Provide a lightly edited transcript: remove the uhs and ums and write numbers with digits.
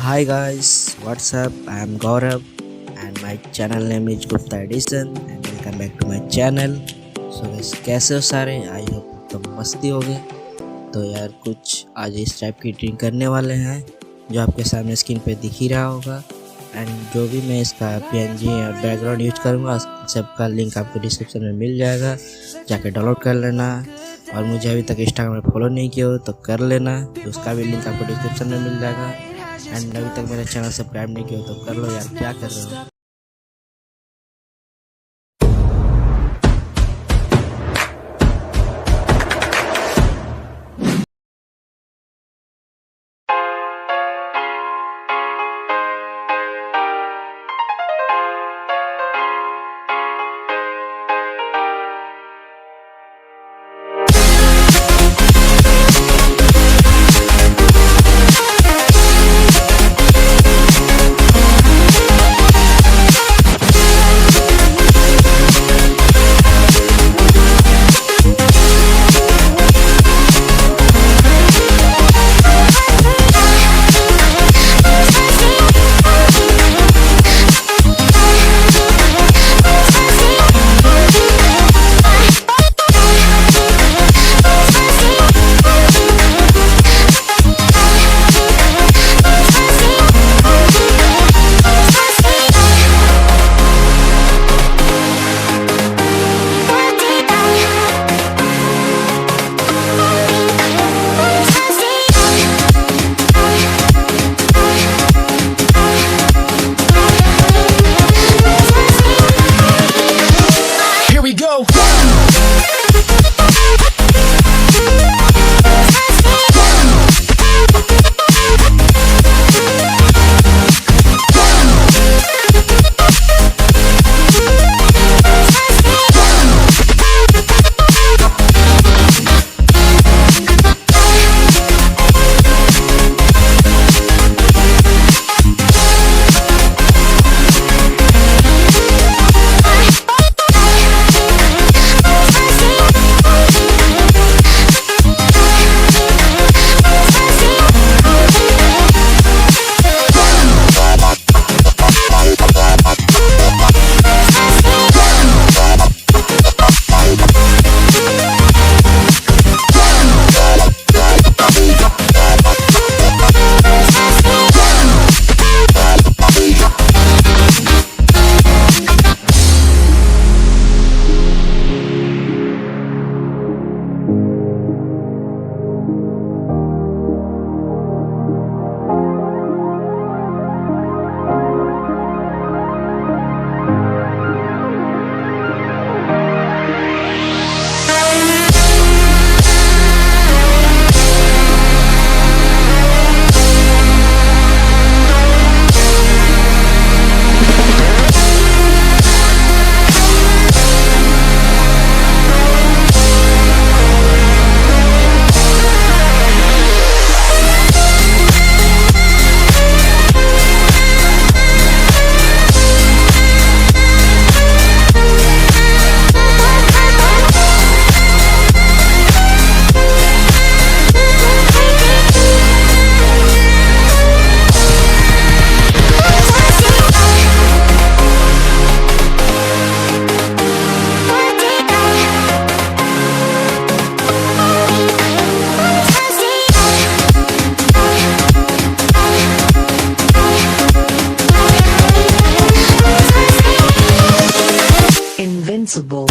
Hi guys, what's up? I am Gaurav and my channel name is Gupta Edition and welcome back to my channel. So guys, कैसे हो सारे? I hope तो मस्ती हो गए। तो यार कुछ आज इस टाइप की एडिटिंग करने वाले हैं जो आपके सामने स्क्रीन पे दिख ही रहा होगा। एंड जो भी मैं इसका PNG या बैकग्राउंड यूज करूँगा सबका लिंक आपको डिस्क्रिप्शन में मिल जाएगा, जाके डाउनलोड कर लेना। और मुझे अभी तक इंस्टाग्राम में फॉलो नहीं किया हो तो कर लेना, उसका भी लिंक आपको डिस्क्रिप्शन में मिल जाएगा। एंड अभी तक मेरा चैनल सब्सक्राइब नहीं किया तो कर लो यार, क्या कर रहे हो। Invincible.